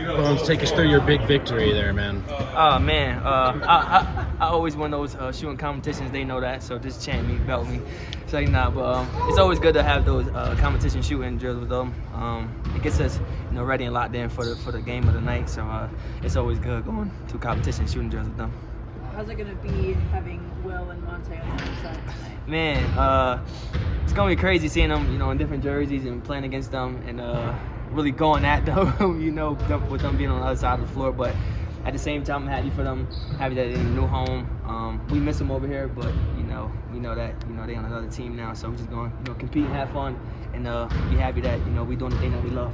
Bones, take us through your big victory there, man. Oh man, I always win those shooting competitions. They know that, so just chant me, belt me. So but it's always good to have those competition shooting drills with them. It gets us, ready and locked in for the game of the night. So it's always good going to competition shooting drills with them. How's it gonna be having Will and Monte on the other side tonight? Man, it's gonna be crazy seeing them, in different jerseys and playing against them and really going at them, with them being on the other side of the floor. But at the same time, I'm happy for them, happy that they're in a new home. We miss them over here, but we know that they on another team now. So we're just going, compete and have fun, and be happy that we doing the thing that we love.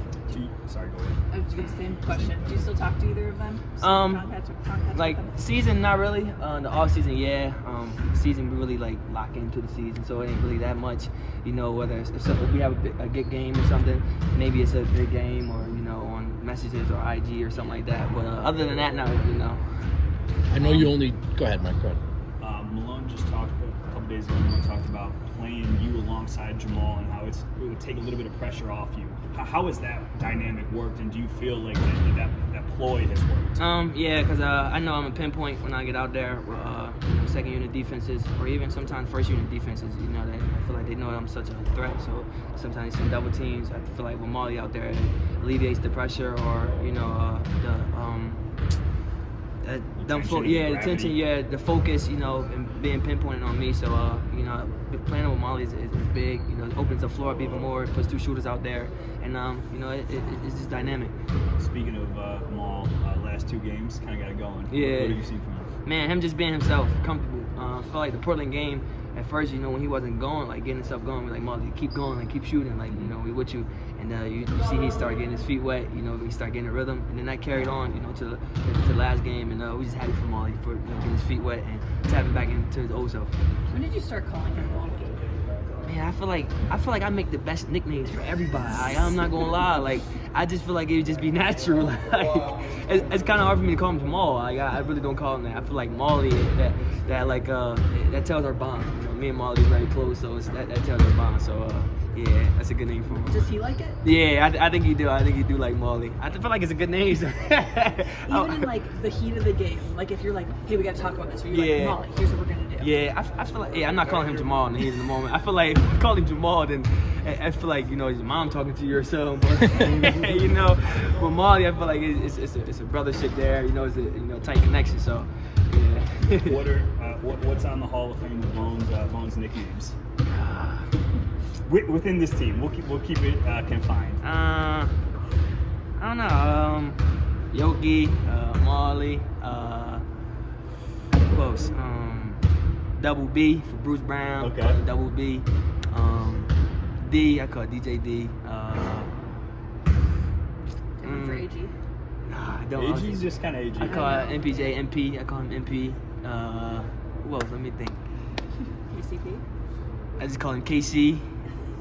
Sorry, go ahead. I was going to same question. Do you still talk to either of them? Like season, not really. The off season, yeah. Season we really lock into the season, so it ain't really that much. Whether if we have a good game or something, maybe it's a big game or on messages or IG or something like that. But other than that, no. I know you only. Go ahead, Mike. Go ahead. Malone just talked a couple days ago. He talked about playing you alongside Jamal and how it would take a little bit of pressure off you. How has that dynamic worked, and do you feel like that ploy has worked? Yeah, because I know I'm a pinpoint when I get out there. Second unit defenses, or even sometimes first unit defenses. That I feel like they know I'm such a threat. So sometimes some double teams. I feel like with Molly out there, it alleviates the pressure, or the tension, the focus, and being pinpointed on me. So, playing with Molly is big. It opens the floor up even more. It puts two shooters out there, and it's just dynamic. Speaking of Maul, last two games kind of got it going. Yeah. What have you seen from him? Man, him just being himself, comfortable. I feel like the Portland game. At first, when he wasn't going, getting himself going, we're like, Molly, keep going, keep shooting, we with you. And you see he started getting his feet wet, he started getting a rhythm. And then that carried on, to the last game. And we just happy for Molly for getting his feet wet and tapping back into his old self. When did you start calling him Wonky? Man, I feel like I make the best nicknames for everybody. I'm not gonna lie. I just feel like it would just be natural. It's kind of hard for me to call him Jamal. I really don't call him that. I feel like Molly, that tells our bond. Me and Molly are very close, so that tells our bond. So yeah, that's a good name for him. Does he like it? Yeah, I think he do. I think he do like Molly. I feel like it's a good name. So. Even in the heat of the game, if you're hey, we gotta talk about this. Or you're Molly, here's what we're gonna do. Yeah, I feel like I'm not calling him Jamal in the heat of the moment. I feel like if I call him Jamal, then I feel like his mom talking to you or something. But with Molly, I feel like it's a brothership there. It's a tight connection. So yeah. What's on the Hall of Fame with Bones nicknames? Within this team, we'll keep it confined. I don't know. Yogi, Molly, who else? Double B for Bruce Brown. Okay. Double B. D, I call it DJ D. For AG? Nah, I don't. AG's just kind of AG. I call it MPJ, MP. I call him MP. Who else? Let me think. KCP? I just call him KC.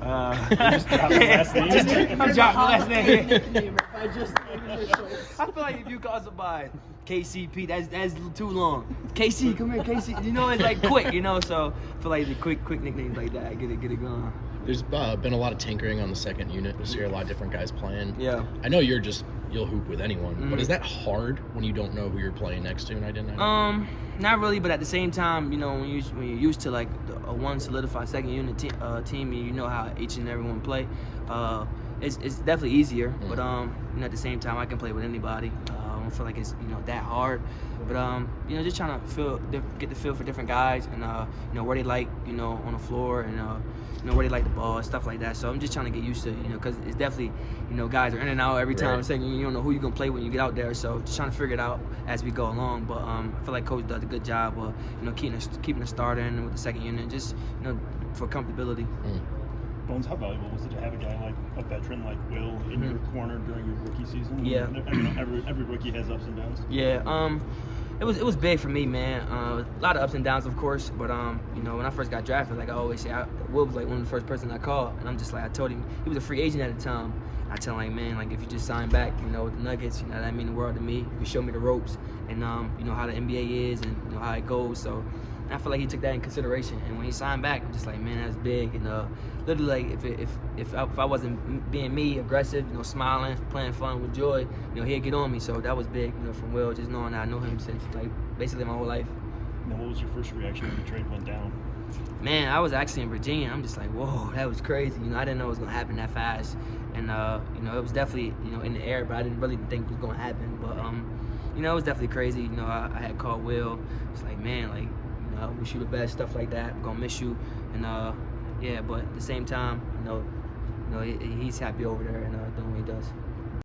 Just drop the last name. I'm dropping the last name. I feel like if you call somebody KCP, that's too long. KC, come here, KC. It's quick, so I feel like the quick nicknames like that, get it going. There's been a lot of tinkering on the not unit. You see a lot of different guys playing. Yeah. I know you'll hoop with anyone, but is that hard when you don't know who you're playing next to? And I didn't know. Not really, but at the same time, when you're used to a one solidified second unit team, and you know how each and every one play, it's definitely easier. But at the same time, I can play with anybody. I don't feel like it's that hard. But just trying to get the feel for different guys and where they like on the floor and where they like the ball and stuff like that. So I'm just trying to get used to because it's definitely guys are in and out every time. Right. Saying you don't know who you're gonna play when you get out there. So just trying to figure it out as we go along. But I feel like coach does a good job of keeping the starter in with the second unit, just for comfortability. Bones, how valuable was it to have a guy like a veteran like Will in your corner during your rookie season? Yeah. Every rookie has ups and downs. Yeah. It was big for me, man. A lot of ups and downs, of course. But when I first got drafted, I always say, Will was one of the first person I called, and I'm just I told him he was a free agent at the time. I tell him, man, if you just sign back, with the Nuggets, that mean the world to me. You can show me the ropes, and how the NBA is, and how it goes. So, And I feel like he took that in consideration. And when he signed back, I'm just like, man, that's big. And literally, like, if I wasn't being me, aggressive, smiling, playing fun with joy, he'd get on me. So that was big, from Will, just knowing that I know him since like basically my whole life. Now, what was your first reaction when the trade went down? Man, I was actually in Virginia. I'm just like, whoa, that was crazy. I didn't know it was gonna happen that fast, and it was definitely in the air, but I didn't really think it was gonna happen. But it was definitely crazy. I had called Will. It's like, man, like, I wish you the best, stuff like that. I'm gonna miss you, and yeah. But at the same time, he's happy over there and doing what he does.